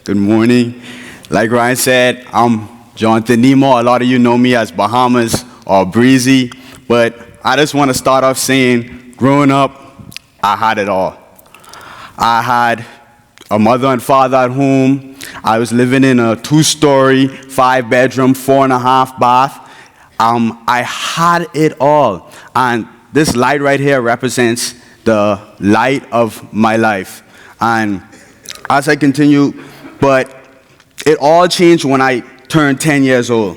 Good morning. Like Ryan said, I'm Jonathan Neymour. A lot of you know me as Bahamas or Breezy, but I just want to start off saying, growing up, I had it all. I had a mother and father at home. I was living in a 2-story, 5-bedroom, 4.5 bath. I had it all. And this light right here represents the light of my life. And as I continue, but it all changed when I turned 10 years old.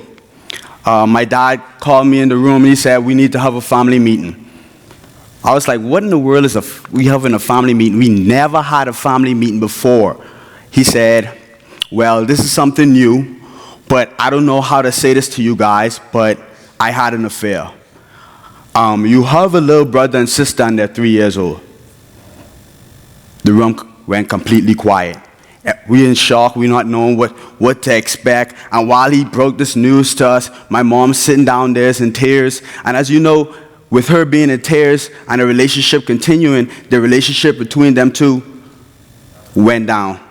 My dad called me in the room and he said, we need to have a family meeting. I was like, what in the world is we having a family meeting? We never had a family meeting before. He said, well, this is something new, but I don't know how to say this to you guys, but I had an affair. You have a little brother and sister and they're 3 years old. The room went completely quiet. We're in shock, we're not knowing what to expect. And while he broke this news to us, my mom's sitting down there in tears. And as you know, with her being in tears and the relationship continuing, the relationship between them two went down.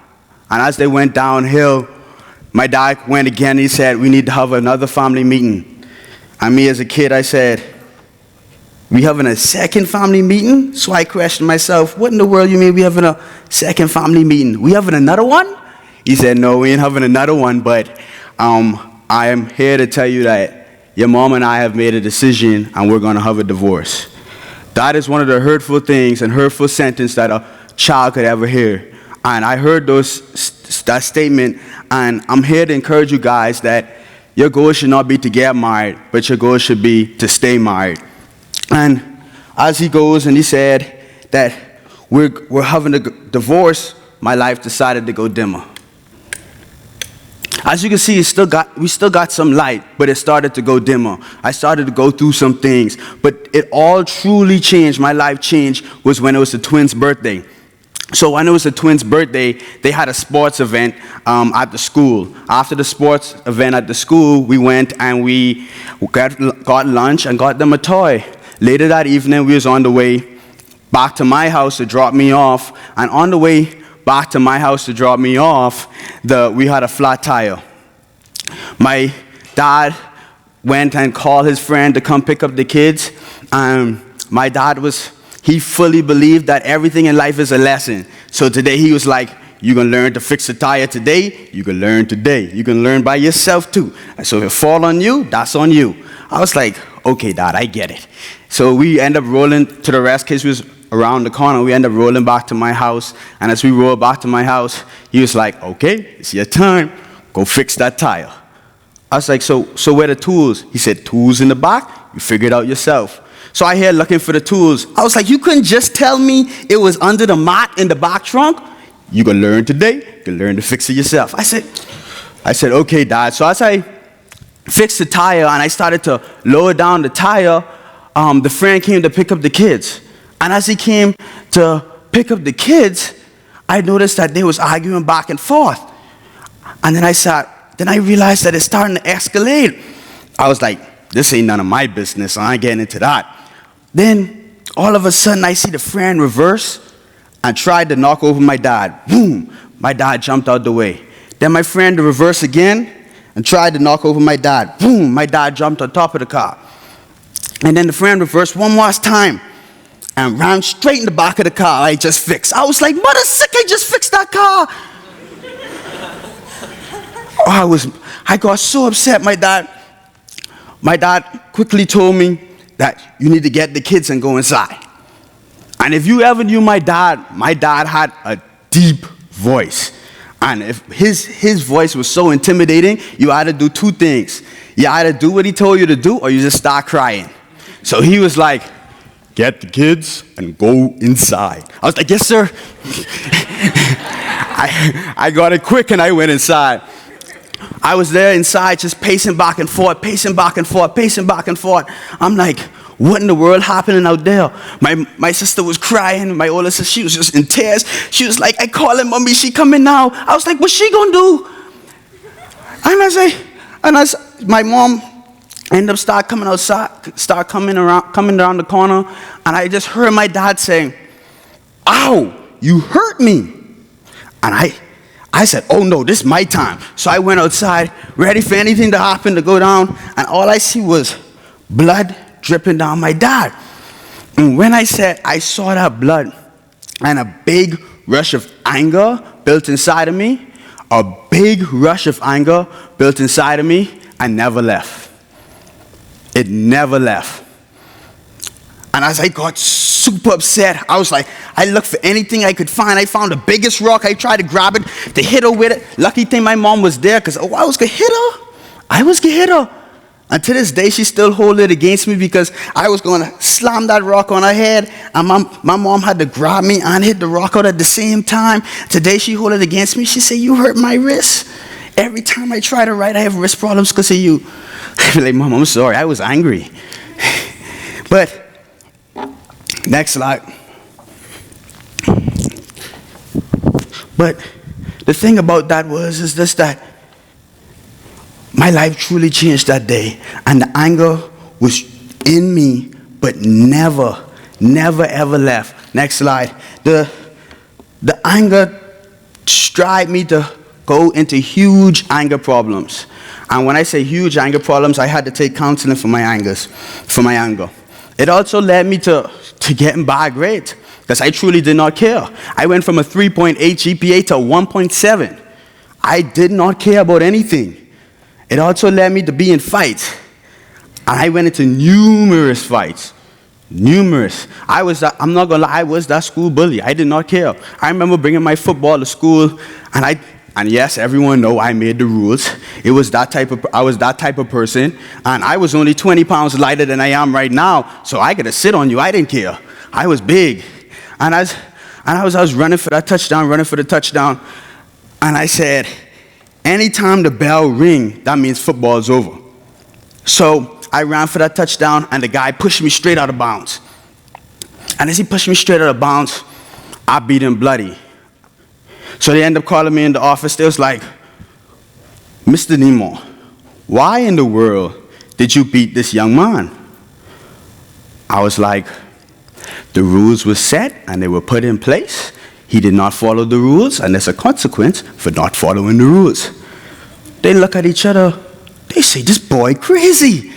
And as they went downhill, my dad went again, he said, we need to have another family meeting. And me as a kid, I said, we having a second family meeting? So I questioned myself, what in the world you mean we having a second family meeting? We having another one? He said, no, we ain't having another one, but I am here to tell you that your mom and I have made a decision and we're going to have a divorce. That is one of the hurtful things and hurtful sentence that a child could ever hear. And I heard that statement, and I'm here to encourage you guys that your goal should not be to get married, but your goal should be to stay married. And as he goes and he said that we're having a divorce, my life decided to go dimmer. As you can see, we still got some light, but it started to go dimmer. I started to go through some things, but it all truly changed. My life changed was when it was the twins' birthday. So when it was the twins' birthday, they had a sports event at the school. After the sports event at the school, we went and we got lunch and got them a toy. Later that evening, we was on the way back to my house to drop me off. And on the way back to my house to drop me off, we had a flat tire. My dad went and called his friend to come pick up the kids. My dad he fully believed that everything in life is a lesson. So today he was like, you can learn to fix a tire today, you can learn today. You can learn by yourself too. So if it fall on you, that's on you. I was like, okay, Dad, I get it. So we end up rolling to the rest, because we was around the corner. We end up rolling back to my house. And as we rolled back to my house, he was like, okay, it's your time. Go fix that tire. I was like, so where are the tools? He said, tools in the back? You figure it out yourself. So I here looking for the tools. I was like, you couldn't just tell me it was under the mat in the back trunk? You can learn today. You can learn to fix it yourself. I said, okay, Dad. So as I fixed the tire and I started to lower down the tire, the friend came to pick up the kids. And as he came to pick up the kids, I noticed that they was arguing back and forth. And then I realized that it's starting to escalate. I was like, this ain't none of my business. I ain't getting into that. Then all of a sudden I see the friend reverse and tried to knock over my dad. Boom! My dad jumped out the way. Then my friend reversed again and tried to knock over my dad. Boom! My dad jumped on top of the car. And then the friend reversed one more time and ran straight in the back of the car I just fixed. I was like, mother sick, I just fixed that car. I got so upset. My dad quickly told me that you need to get the kids and go inside. And if you ever knew my dad had a deep voice. And if his voice was so intimidating, you had to do two things. You either do what he told you to do, or you just start crying. So he was like, get the kids and go inside. I was like, yes, sir. I got it quick and I went inside. I was there inside just pacing back and forth, pacing back and forth, pacing back and forth. I'm like, what in the world happening out there? My sister was crying. My older sister, she was just in tears. She was like, I call her mommy, she coming now. I was like, what's she gonna do? And my mom ended up start coming around the corner, and I just heard my dad saying, ow, you hurt me. And I said, oh no, this is my time. So I went outside, ready for anything to happen, to go down, and all I see was blood dripping down my dad. And when I saw that blood, and a big rush of anger built inside of me, I never left. It never left. And as I got super upset, I was like, I looked for anything I could find. I found the biggest rock. I tried to grab it, to hit her with it. Lucky thing my mom was there, because I was going to hit her. And to this day, she still holds it against me, because I was going to slam that rock on her head, and my mom had to grab me and hit the rock out at the same time. Today, she holds it against me. She said, you hurt my wrist. Every time I try to write, I have wrist problems because of you. I be like, Mom, I'm sorry. I was angry. But next slide. But the thing about that is that my life truly changed that day, and the anger was in me, but never ever left. Next slide. The anger strived me to go into huge anger problems. And when I say huge anger problems, I had to take counseling for my anger. It also led me to getting bad grades, because I truly did not care. I went from a 3.8 GPA to a 1.7. I did not care about anything. It also led me to be in fights. And I went into numerous fights. Numerous. I'm not going to lie, I was that school bully. I did not care. I remember bringing my football to school, and yes, everyone know I made the rules. I was that type of person, and I was only 20 pounds lighter than I am right now, so I could have sit on you. I didn't care. I was big. And I was running for that touchdown, and I said, anytime the bell ring, that means football is over. So I ran for that touchdown, and the guy pushed me straight out of bounds. And as he pushed me straight out of bounds, I beat him bloody. So they ended up calling me in the office. They was like, Mr. Neymour, why in the world did you beat this young man? I was like, the rules were set and they were put in place. He did not follow the rules, and there's a consequence for not following the rules. They look at each other. They say, this boy crazy.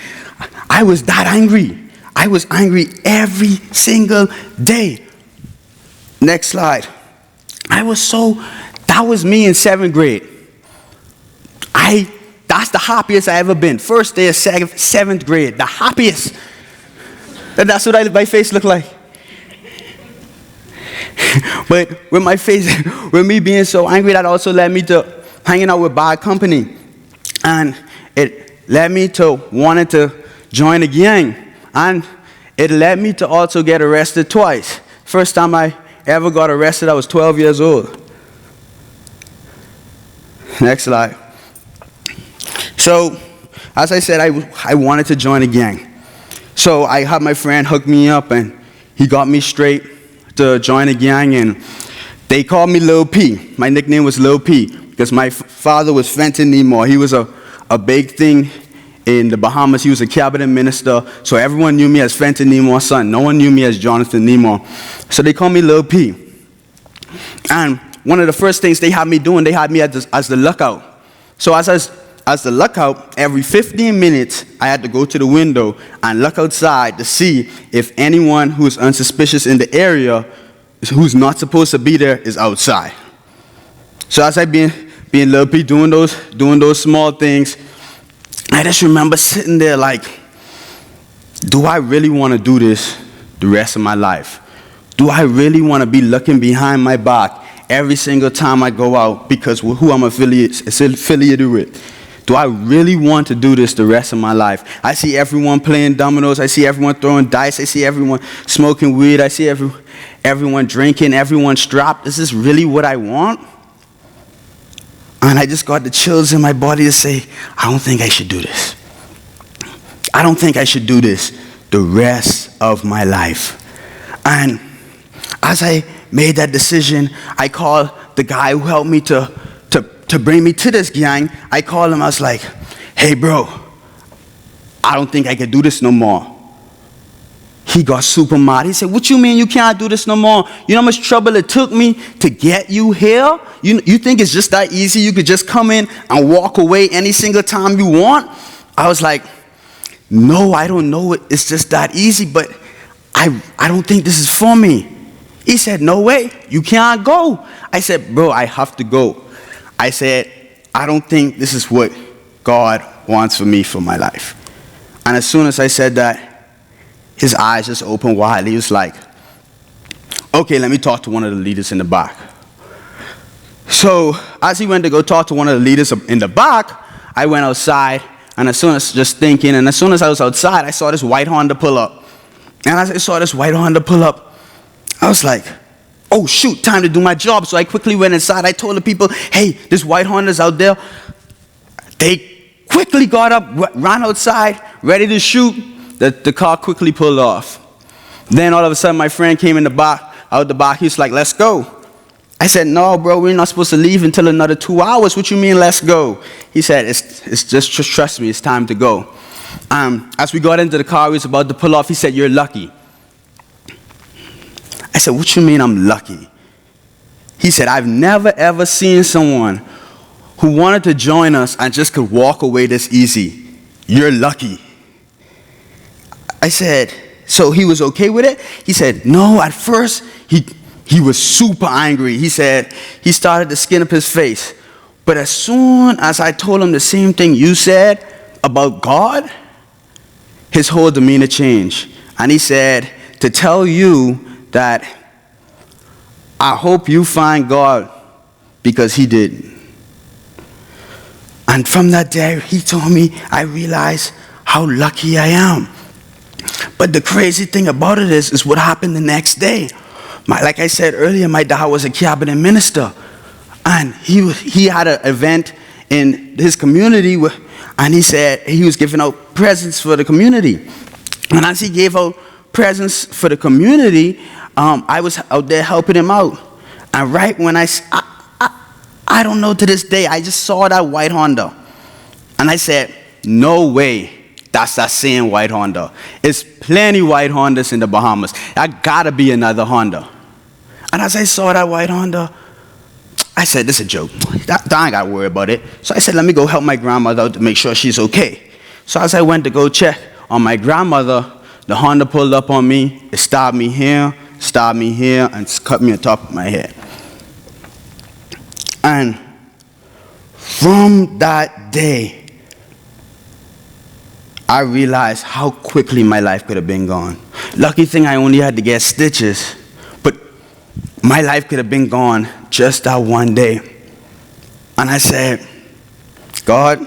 I was that angry. I was angry every single day. Next slide. That was me in 7th grade. That's the happiest I ever been. First day of 7th grade, the happiest. And that's what my face looked like. But with me being so angry, that also led me to hanging out with bad company. And it led me to wanting to join a gang. And it led me to also get arrested twice. First time I ever got arrested, I was 12 years old. Next slide. So, as I said, I wanted to join a gang. So I had my friend hook me up, and he got me straight to join a gang, and they called me Lil P. My nickname was Lil P, because my father was Fenton Neymour. He was a big thing in the Bahamas. He was a cabinet minister, so everyone knew me as Fenton Neymour's son. No one knew me as Jonathan Neymour. So they called me Lil P. And one of the first things they had me doing, they had me as the lookout. So as the lookout, every 15 minutes, I had to go to the window and look outside to see if anyone who's unsuspicious in the area, who's not supposed to be there, is outside. So as I being Lil P, doing those small things, I just remember sitting there like, do I really want to do this the rest of my life? Do I really want to be looking behind my back every single time I go out because who I'm affiliated with? Do I really want to do this the rest of my life? I see everyone playing dominoes. I see everyone throwing dice. I see everyone smoking weed. I see everyone drinking, everyone strapped. Is this really what I want? And I just got the chills in my body to say, I don't think I should do this. I don't think I should do this the rest of my life. And as I made that decision, I called the guy who helped me to bring me to this gang. I called him. I was like, hey, bro, I don't think I can do this no more. he got super mad. He said, what you mean you can't do this no more? You know how much trouble it took me to get you here? You think it's just that easy? You could just come in and walk away any single time you want? I was like, no, I don't know. It's just that easy, but I don't think this is for me. He said, no way, you can't go. I said, bro, I have to go. I said, I don't think this is what God wants for me for my life. And as soon as I said that, his eyes just opened wide. He was like, okay, let me talk to one of the leaders in the back. So as he went to go talk to one of the leaders in the back, I went outside, and as soon as I was outside, I saw this white Honda pull up. And as I saw this white Honda pull up, I was like, oh shoot, time to do my job. So I quickly went inside. I told the people, hey, this white Honda's out there. They quickly got up, ran outside, ready to shoot. The car quickly pulled off. Then all of a sudden, my friend came in out the back. He was like, let's go. I said, no, bro, we're not supposed to leave until another 2 hours. What you mean, let's go? He said, it's just trust me, it's time to go. As we got into the car, he was about to pull off. He said, you're lucky. I said, what you mean I'm lucky? He said, I've never, ever seen someone who wanted to join us and just could walk away this easy. You're lucky. I said, so he was okay with it? He said, no, at first, he was super angry. He said, he started to skin up his face. But as soon as I told him the same thing you said about God, his whole demeanor changed. And he said, to tell you that I hope you find God because he didn't. And from that day, he told me, I realized how lucky I am. But the crazy thing about it is what happened the next day. Like I said earlier, my dad was a cabinet minister. And he had an event in his community, and he said he was giving out presents for the community. And as he gave out presents for the community, I was out there helping him out. And right when I don't know to this day, I just saw that white Honda. And I said, no way. That's that same white Honda. It's plenty white Hondas in the Bahamas. That gotta be another Honda. And as I saw that white Honda, I said, this is a joke. I ain't gotta worry about it. So I said, let me go help my grandmother out to make sure she's okay. So as I went to go check on my grandmother, the Honda pulled up on me. It stopped me here, and cut me on top of my head. And from that day, I realized how quickly my life could have been gone. Lucky thing I only had to get stitches, but my life could have been gone just that one day. And I said, God,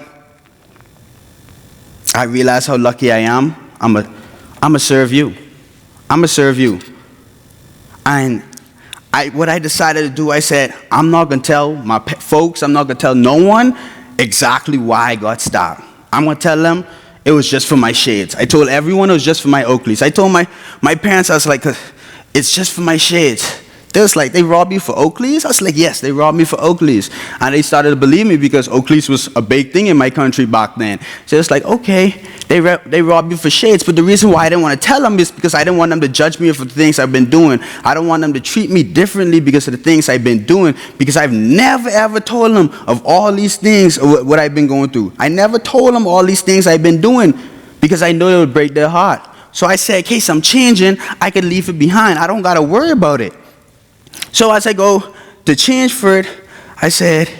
I realize how lucky I am. I'm a serve you. I'm gonna serve you. And what I decided to do, I said, I'm not gonna tell my folks, I'm not gonna tell no one exactly why I got stopped. I'm gonna tell them it was just for my shades. I told everyone it was just for my Oakleys. I told my parents, I was like, it's just for my shades. They was like, they robbed you for Oakleys? I was like, yes, they robbed me for Oakleys. And they started to believe me because Oakleys was a big thing in my country back then. So it's like, okay, they robbed you for shades. But the reason why I didn't want to tell them is because I didn't want them to judge me for the things I've been doing. I don't want them to treat me differently because of the things I've been doing. Because I've never, ever told them of all these things, what I've been going through. I never told them all these things I've been doing because I know it would break their heart. So I said, in case I'm changing, I could leave it behind. I don't got to worry about it. So as I go to change for it, I said,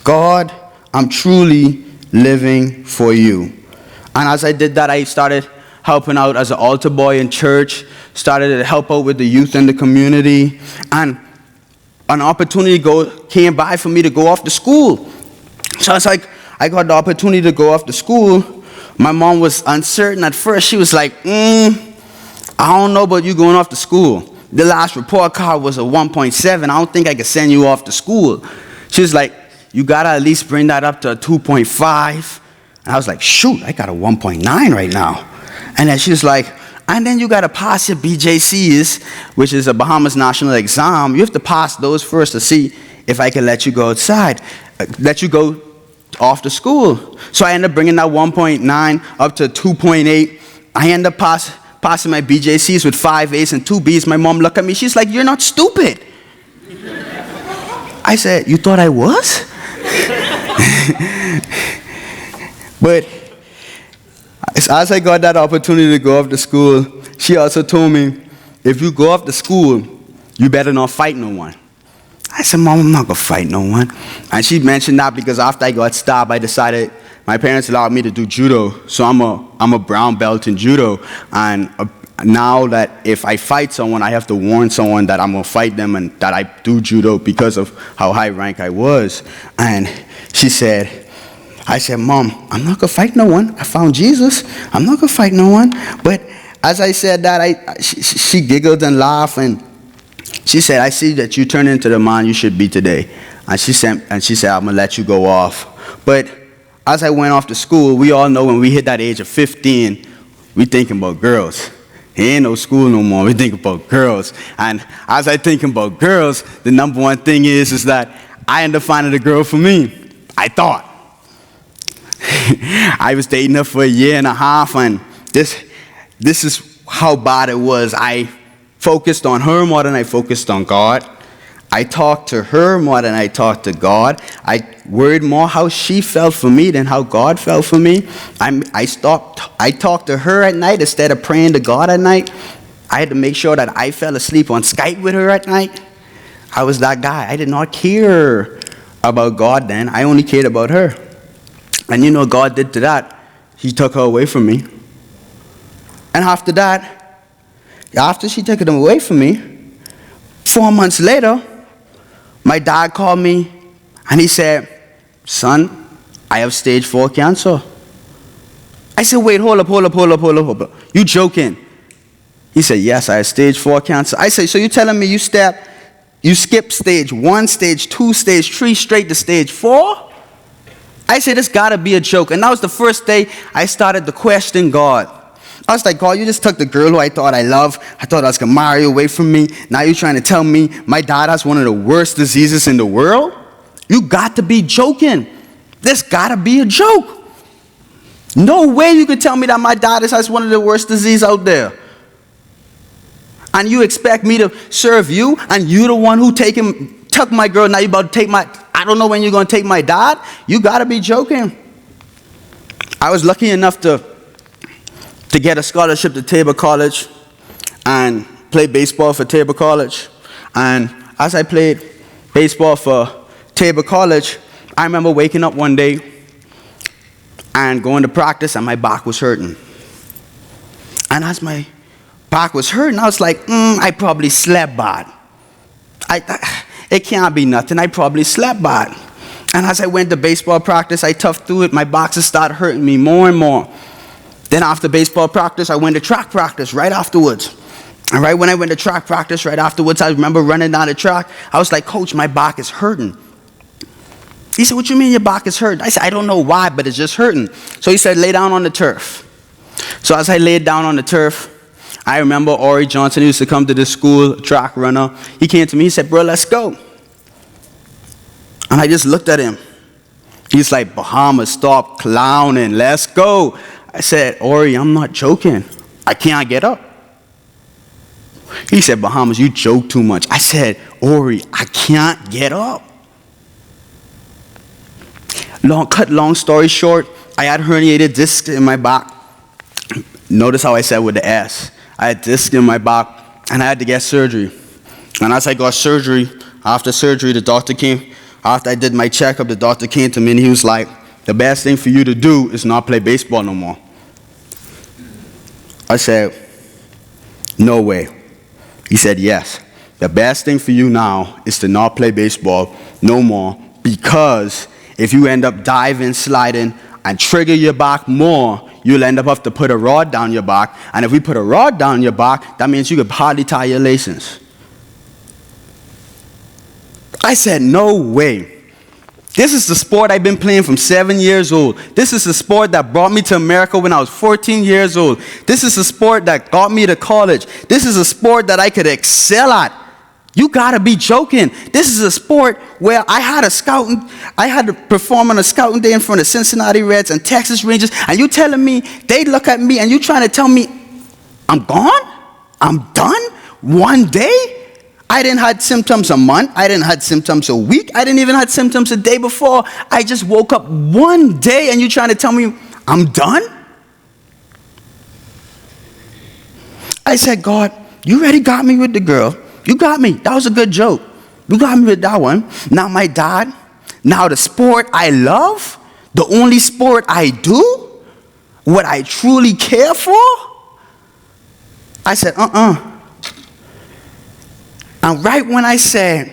God, I'm truly living for you. And as I did that, I started helping out as an altar boy in church, started to help out with the youth in the community, and an opportunity came by for me to go off to school. So it's like, I got the opportunity to go off to school. My mom was uncertain at first. She was like, I don't know about you going off to school. The last report card was a 1.7. I don't think I could send you off to school. She was like, you gotta at least bring that up to a 2.5. And I was like, shoot, I got a 1.9 right now. And then she was like, and then you gotta pass your BJCs, which is a Bahamas national exam. You have to pass those first to see if I can let you go outside, let you go after school. So I ended up bringing that 1.9 up to 2.8. I ended up passing my BJCs with 5 A's and 2 B's. My mom looked at me. She's like, "You're not stupid." I said, "You thought I was?" But as I got that opportunity to go off to school, she also told me, if you go off to school, you better not fight no one. I said, "Mom, I'm not going to fight no one." And she mentioned that because after I got stopped, I decided, my parents allowed me to do judo. So I'm a brown belt in judo. And now that if I fight someone, I have to warn someone that I'm going to fight them and that I do judo because of how high rank I was. And I said, "Mom, I'm not going to fight no one. I found Jesus. I'm not going to fight no one." But as I said that, she giggled and laughed, and she said, "I see that you turned into the man you should be today." And she said, "I'm going to let you go off." But as I went off to school, we all know when we hit that age of 15, we thinking about girls. There ain't no school no more. We think about girls. And as I thinking about girls, the number one thing is that I ended up finding a girl for me. I thought. I was dating her for a year and a half, and this is how bad it was. I focused on her more than I focused on God. I talked to her more than I talked to God. I worried more how she felt for me than how God felt for me. I talked to her at night instead of praying to God at night. I had to make sure that I fell asleep on Skype with her at night. I was that guy. I did not care about God then. I only cared about her. And you know what God did to that? He took her away from me. And after that, after she took him away from me, 4 months later, my dad called me and he said, "Son, I have stage 4 cancer." I said, "Wait, hold up. You joking?" He said, "Yes, I have stage 4 cancer." I said, "So you telling me you skipped stage 1, stage 2, stage 3, straight to stage 4? I said, "This gotta be a joke." And that was the first day I started to question God. I was like, "God, you just took the girl who I thought I loved. I thought I was gonna marry away from me. Now you're trying to tell me my dad has one of the worst diseases in the world? You got to be joking. This gotta be a joke. No way you could tell me that my dad has one of the worst diseases out there. And you expect me to serve you, and you the one who took my girl, now you about to take I don't know when you're gonna take my dad? You gotta be joking." I was lucky enough to get a scholarship to Tabor College and play baseball for Tabor College. And as I played baseball for Tabor College, I remember waking up one day and going to practice, and my back was hurting. And as my back was hurting, I was like, I probably slept bad. It can't be nothing. I probably slept bad. And as I went to baseball practice, I toughed through it. My boxes started hurting me more and more. Then after baseball practice, I went to track practice right afterwards. And right when I went to track practice right afterwards, I remember running down the track. I was like, "Coach, my back is hurting." He said, "What you mean your back is hurting?" I said, "I don't know why, but it's just hurting." So he said, "Lay down on the turf." So as I laid down on the turf, I remember Ori Johnson, who used to come to this school, track runner. He came to me, he said, "Bro, let's go." And I just looked at him. He's like, "Bahamas, stop clowning, let's go." I said, "Ori, I'm not joking. I can't get up." He said, "Bahamas, you joke too much." I said, "Ori, I can't get up." Long story short, I had herniated discs in my back. Notice how I said with the S. I had discs in my back, and I had to get surgery. And as I got surgery, after surgery, the doctor came. After I did my checkup, the doctor came to me, and he was like, "The best thing for you to do is not play baseball no more." I said, "No way." He said, "Yes. The best thing for you now is to not play baseball no more, because if you end up diving, sliding, and trigger your back more, you'll end up have to put a rod down your back. And if we put a rod down your back, that means you could hardly tie your laces." I said, "No way. This is the sport I've been playing from 7 years old. This is the sport that brought me to America when I was 14 years old. This is the sport that got me to college. This is a sport that I could excel at. You gotta be joking. This is a sport where I had to perform on a scouting day in front of Cincinnati Reds and Texas Rangers, and you telling me, they look at me and you trying to tell me, I'm gone? I'm done? One day? I didn't have symptoms a month. I didn't have symptoms a week. I didn't even have symptoms a day before. I just woke up one day and you trying to tell me I'm done? I said, God, you already got me with the girl. You got me. That was a good joke. You got me with that one. Now my dad, now the sport I love, the only sport I do, what I truly care for. I said, And right when I said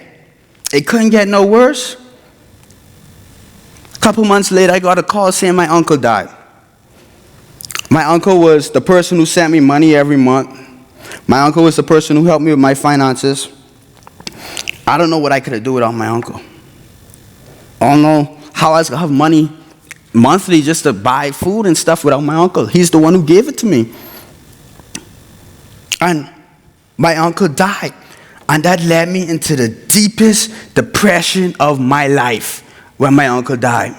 it couldn't get no worse, a couple months later, I got a call saying my uncle died. My uncle was the person who sent me money every month. My uncle was the person who helped me with my finances. I don't know what I could have done without my uncle. I don't know how I was going to have money monthly just to buy food and stuff without my uncle. He's the one who gave it to me. And my uncle died. And that led me into the deepest depression of my life when my uncle died.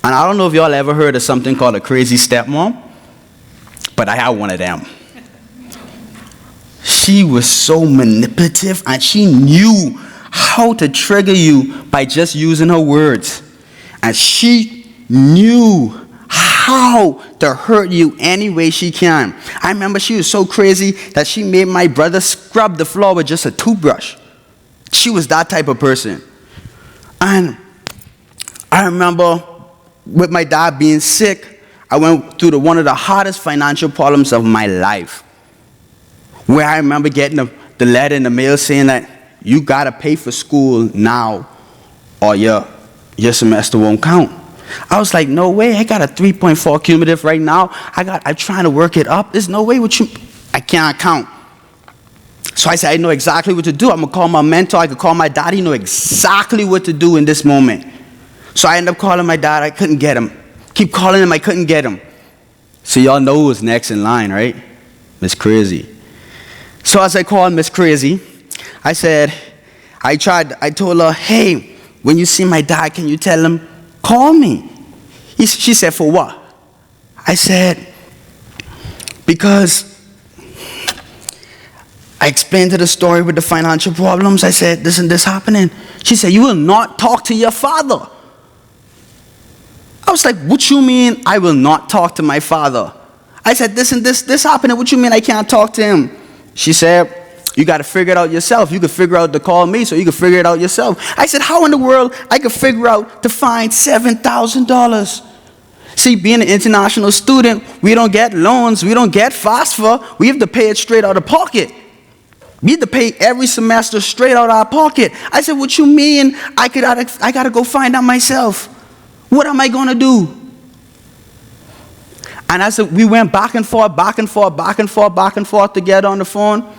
And I don't know if y'all ever heard of something called a crazy stepmom, but I had one of them. She was so manipulative, and she knew how to trigger you by just using her words. And she knew how to hurt you any way she can. I remember she was so crazy that she made my brother scrub the floor with just a toothbrush. She was that type of person. And I remember with my dad being sick, I went through one of the hardest financial problems of my life, where I remember getting the letter in the mail saying that you got to pay for school now or your semester won't count. I was like, no way. I got a 3.4 cumulative right now. I'm trying to work it up. There's no way I can't count. So I said, I know exactly what to do. I'm going to call my mentor. I could call my dad. He know exactly what to do in this moment. So I ended up calling my dad. I couldn't get him. Keep calling him. I couldn't get him. So y'all know who was next in line, right? Miss Crazy. So as I called Miss Crazy, I told her, hey, when you see my dad, can you tell him, call me? She said, for what? I said, because I explained to the story with the financial problems. I said, this and this happening. She said, you will not talk to your father. I was like, what you mean I will not talk to my father? I said, this and this happening. What you mean I can't talk to him? She said, you got to figure it out yourself. You could figure out to call me, so you could figure it out yourself. I said, how in the world I could figure out to find $7,000? See, being an international student, we don't get loans. We don't get FAFSA. We have to pay it straight out of pocket. We have to pay every semester straight out of our pocket. I said, what you mean I got to go find out myself? What am I going to do? And as we went back and forth together on the phone,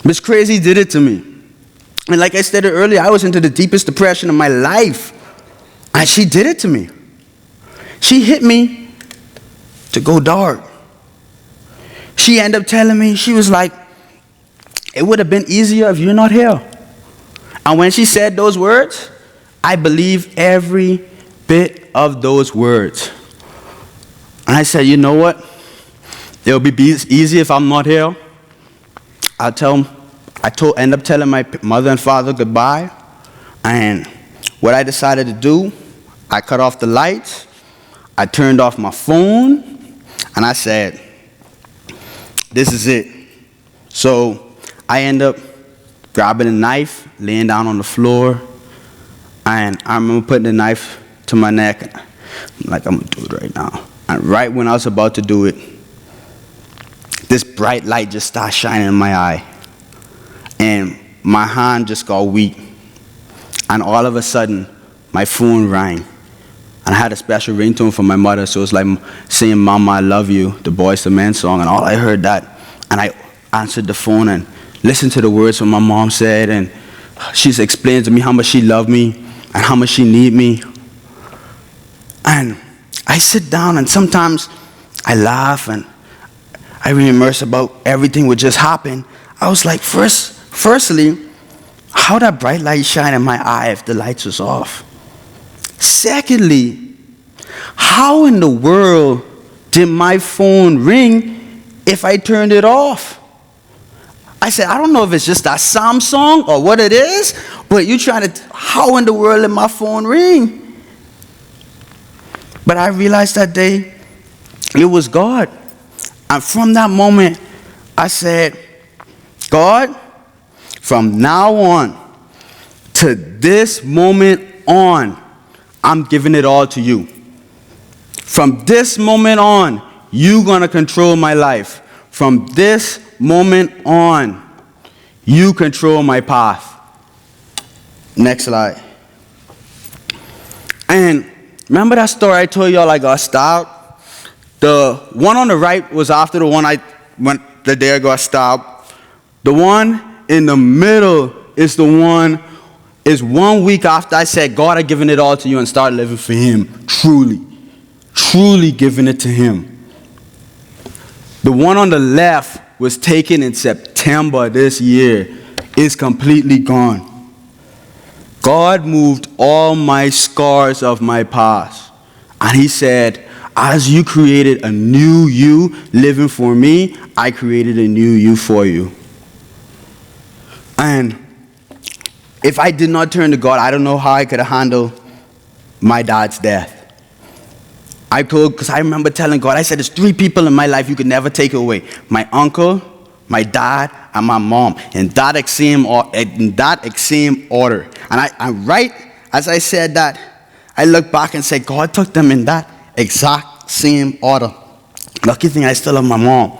Miss Crazy did it to me. And like I stated earlier, I was into the deepest depression of my life. And she did it to me. She hit me to go dark. She ended up telling me, she was like, it would have been easier if you're not here. And when she said those words, I believe every bit of those words. And I said, you know what? It'll be easy if I'm not here. End up telling my mother and father goodbye. And what I decided to do, I cut off the lights. I turned off my phone. And I said, this is it. So I end up grabbing a knife, laying down on the floor. And I remember putting the knife to my neck. I'm like, I'm going to do it right now. And right when I was about to do it, this bright light just started shining in my eye. And my hand just got weak. And all of a sudden, my phone rang. And I had a special ringtone for my mother, so it was like saying, Mama, I love you, the Boyz II Men song. And all I heard that. And I answered the phone and listened to the words what my mom said. And she's explained to me how much she loved me and how much she needed me. And I sit down and sometimes I laugh and I reimmersed about everything would just happen. I was like, firstly, how that bright light shine in my eye if the lights was off? Secondly, how in the world did my phone ring if I turned it off? I said, I don't know if it's just that Samsung or what it is, but how in the world did my phone ring? But I realized that day, it was God. And from that moment, I said, God, from now on to this moment on, I'm giving it all to you. From this moment on, you're going to control my life. From this moment on, you control my path. Next slide. And remember that story I told y'all I got stabbed? The one on the right was after the one I went the day I got stabbed. The one in the middle is 1 week after I said, God, I've given it all to you and started living for him. Truly giving it to him. The one on the left was taken in September this year. It's completely gone. God moved all my scars of my past. And he said, as you created a new you living for me, I created a new you for you. And if I did not turn to God, I don't know how I could have handled my dad's death. Because I remember telling God, I said, there's 3 people in my life you could never take away. My uncle, my dad, and my mom. In that extreme order. And I right as I said that, I look back and say, God took them in that exact same order. Lucky thing I still have my mom.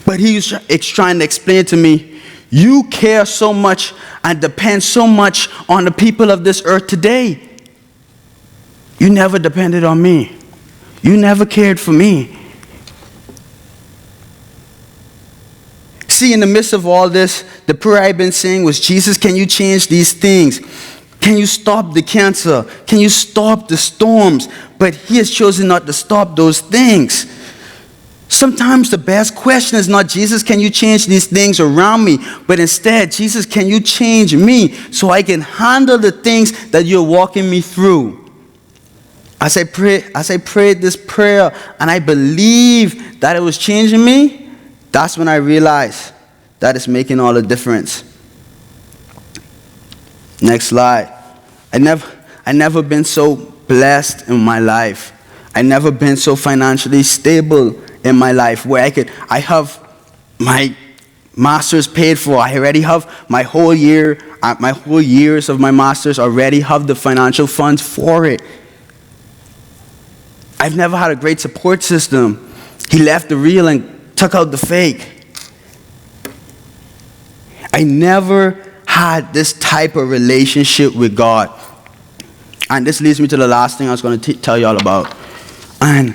But he was trying to explain to me, you care so much and depend so much on the people of this earth today. You never depended on me. You never cared for me. See, in the midst of all this, the prayer I've been saying was, Jesus, can you change these things? Can you stop the cancer? Can you stop the storms? But he has chosen not to stop those things. Sometimes the best question is not, Jesus, can you change these things around me? But instead, Jesus, can you change me so I can handle the things that you're walking me through? As I prayed this prayer and I believed that it was changing me, that's when I realized that it's making all the difference. Next slide. I never been so blessed in my life. I never been so financially stable in my life where I have my master's paid for. I already have my whole years of my master's already have the financial funds for it. I've never had a great support system. He left the real and took out the fake. I never had this type of relationship with God. And this leads me to the last thing I was going to tell you all about. And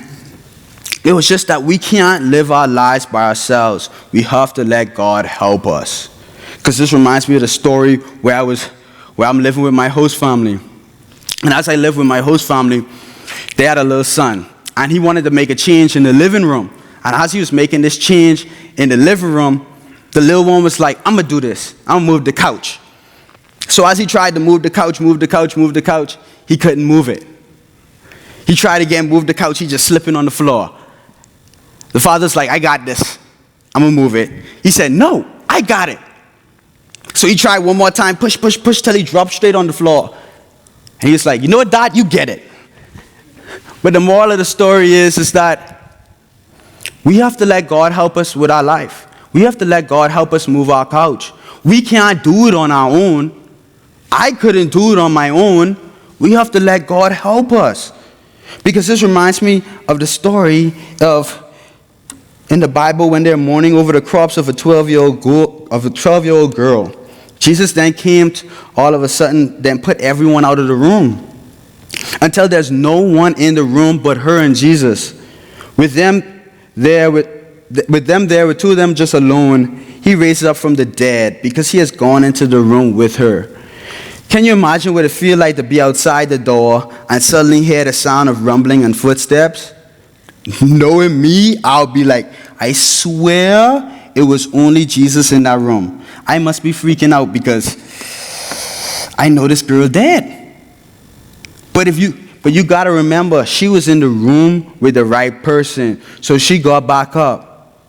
it was just that we can't live our lives by ourselves. We have to let God help us. Because this reminds me of the story where I'm living with my host family. And as I lived with my host family, they had a little son. And he wanted to make a change in the living room. And as he was making this change in the living room, the little one was like, I'm going to do this. I'm going to move the couch. So as he tried to move the couch, he couldn't move it. He tried again, move the couch, he just slipping on the floor. The father's like, I got this. I'm going to move it. He said, no, I got it. So he tried one more time, push till he dropped straight on the floor. And he's like, you know what, Dad, you get it. But the moral of the story is that we have to let God help us with our life. We have to let God help us move our couch. We can't do it on our own. I couldn't do it on my own. We have to let God help us. Because this reminds me of the story of in the Bible when they're mourning over the corpse of a 12-year-old girl. Jesus then came all of a sudden, then put everyone out of the room until there's no one in the room but her and Jesus. With them there, with two of them just alone, he raises up from the dead because he has gone into the room with her. Can you imagine what it feels like to be outside the door and suddenly hear the sound of rumbling and footsteps? Knowing me, I'll be like, I swear it was only Jesus in that room. I must be freaking out because I know this girl dead. But you gotta remember, she was in the room with the right person, so she got back up.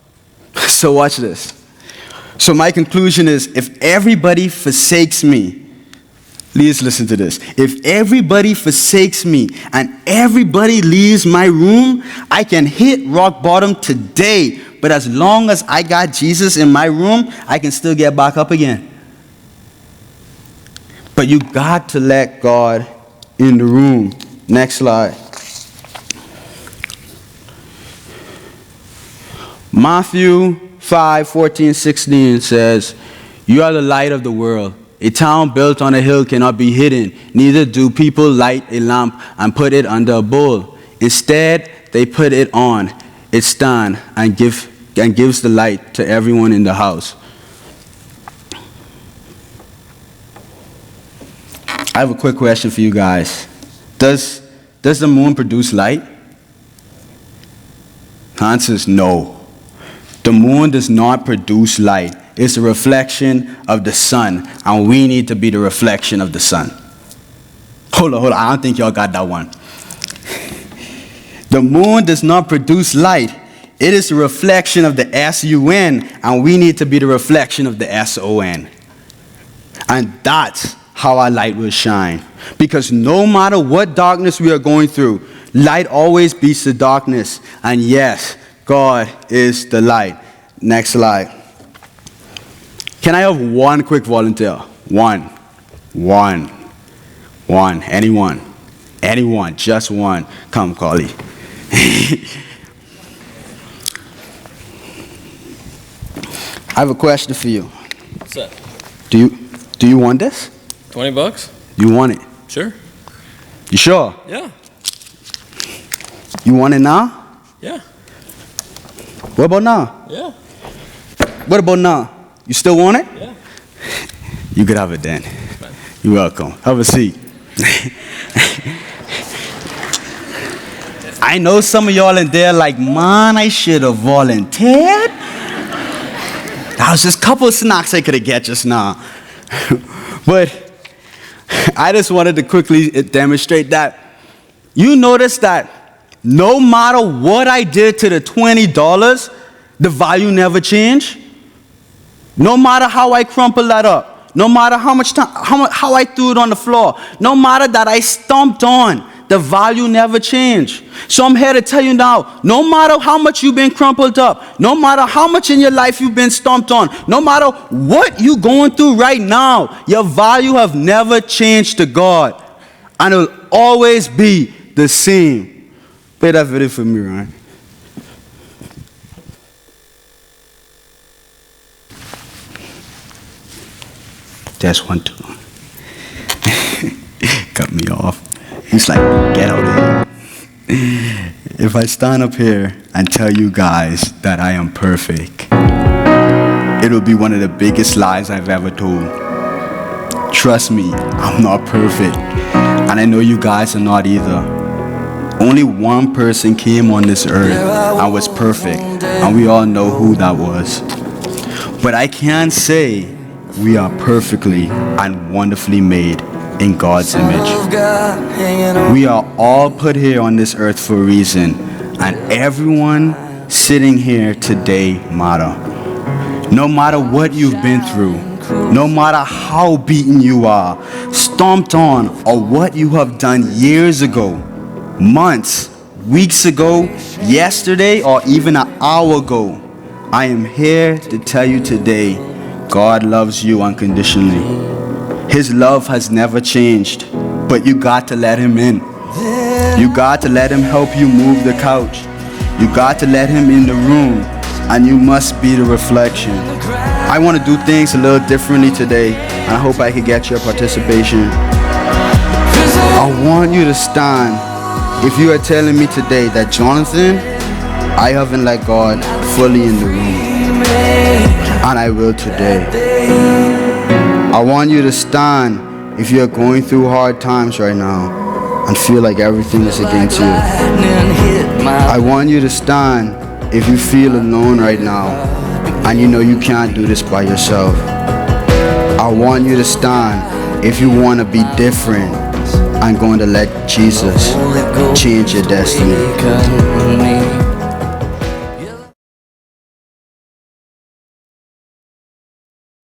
So watch this. So my conclusion is, if everybody forsakes me, please listen to this. If everybody forsakes me and everybody leaves my room, I can hit rock bottom today. But as long as I got Jesus in my room, I can still get back up again. But you got to let God in the room. Next slide. Matthew 5:14-16 says, "You are the light of the world. A town built on a hill cannot be hidden. Neither do people light a lamp and put it under a bowl. Instead, they put it on its stand and gives the light to everyone in the house." I have a quick question for you guys. Does the moon produce light? The answer is no. The moon does not produce light. It's a reflection of the sun, and we need to be the reflection of the sun. Hold on. I don't think y'all got that one. The moon does not produce light. It is a reflection of the S-U-N, and we need to be the reflection of the S-O-N. And that's how our light will shine. Because no matter what darkness we are going through, light always beats the darkness. And yes, God is the light. Next slide. Can I have one quick volunteer? One. Anyone, just one. Come, Carly. I have a question for you. What's that? Do you want this? $20? You want it? Sure. You sure? Yeah. You want it now? Yeah. What about now? Yeah. What about now? You still want it? Yeah. You could have it then. You're welcome. Have a seat. I know some of y'all in there like, man, I should have volunteered. That was just a couple of snacks I could have get just now. But I just wanted to quickly demonstrate that. You notice that no matter what I did to the $20, the value never changed. No matter how I crumpled that up, no matter how much time, how I threw it on the floor, no matter that I stomped on, the value never changed. So I'm here to tell you now, no matter how much you've been crumpled up, no matter how much in your life you've been stomped on, no matter what you're going through right now, your value have never changed to God. And it will always be the same. Play that video for me, Ryan. That's 1, 2. Cut me off. He's like, get out of here. If I stand up here and tell you guys that I am perfect, it will be one of the biggest lies I've ever told. Trust me, I'm not perfect. And I know you guys are not either. Only one person came on this earth and was perfect. And we all know who that was. But I can say we are perfectly and wonderfully made in God's image. We are all put here on this earth for a reason, and everyone sitting here today matter. No matter what you've been through, no matter how beaten you are, stomped on, or what you have done years ago, months, weeks ago, yesterday, or even an hour ago, I am here to tell you today, God loves you unconditionally. His love has never changed, but you got to let him in. You got to let him help you move the couch. You got to let him in the room, and you must be the reflection. I want to do things a little differently today, and I hope I can get your participation. I want you to stand if you are telling me today that, Jonathan, I haven't let God fully in the room, and I will today. I want you to stand if you're going through hard times right now and feel like everything is against you. I want you to stand if you feel alone right now and you know you can't do this by yourself, I want you to stand if you want to be different and going to let Jesus change your destiny.